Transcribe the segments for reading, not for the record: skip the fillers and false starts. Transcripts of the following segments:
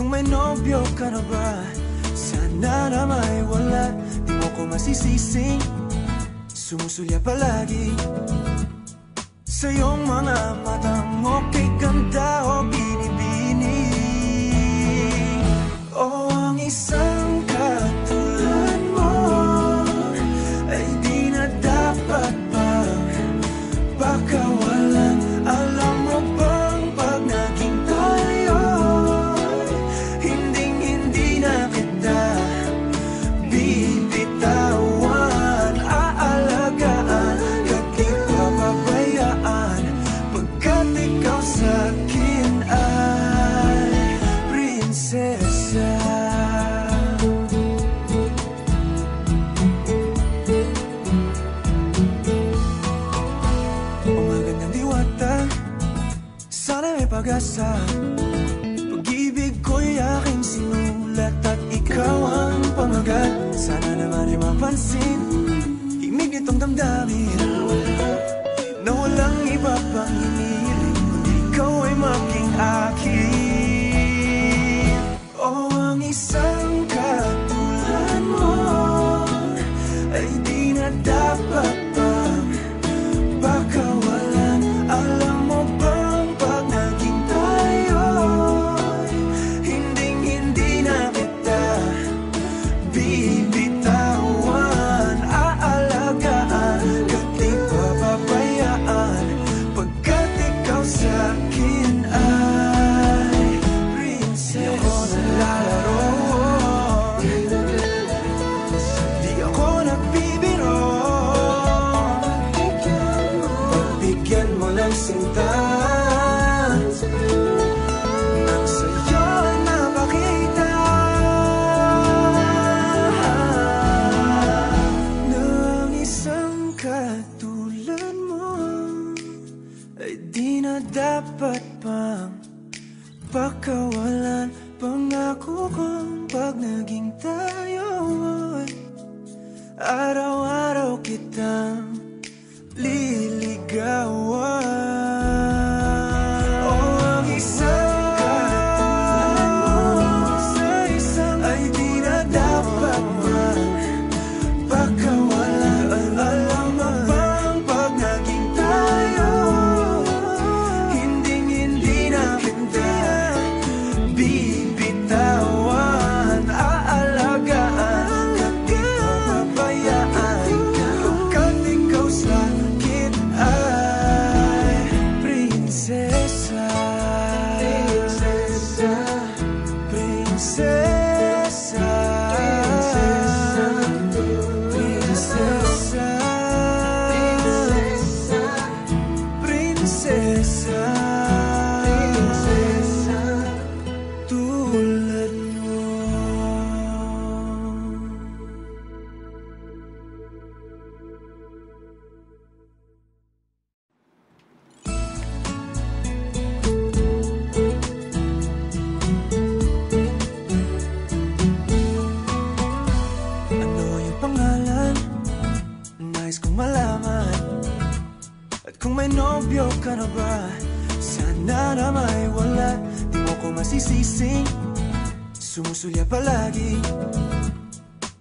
kung may nobyo ka na ba, sana na may wala. Di mo ko masisising sumusulya palagi sa iyong mga matang okay ganda o binibini. O ang isang katulad mo ay di na dapat pang pakawalan. Alam mo bang pag naging tayo, hinding-hindi na kita bibitawan. Aalagaan at di papabayaan, pagkat ikaw sa'kin ay prinsesa. Umagandang diwata, sana may pag-asa. Pag-ibig ko'y aking sinulat at ikaw ang pamagat. Sana naman ay mapansin himig nitong damdamin na walang iba pang hiniling kundi ikaw ay maging akin. O ang isang katulad mo ay di na dapat pang pakawalan. Alam mo bang pag naging tayo, hinding-hindi na kita bibitawan. Aalagaan at di papabayaan, pagkat ikaw sa'kin ay prinsesa. Di ako naglalaro, di ako nagbibiro. Pagbigyan mo ng sinta, nang sa'yo ay napakita na ang isang katulad mo ay di na dapat pang pakawalan. Pangako kong pag naging tayo ay araw-araw kitang liligawan. O ang isang katulad mo ay di na dapat pang pakawalan. Alam mo bang pag naging tayo, hinding-hindi na kita bibitawan. Aalagaan at di papabayaan, pagkat ikaw sa'kin ay prinsesa. Prinsesa, prinsesa, prinsesa, prinsesa, tulad mo. Ano yung pangalan? Nais kong malaman. At kung may nobyo ka na ba, sana na may wala. Di mo ko masisising sumusulya palagi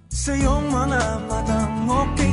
sa iyong mga matang okay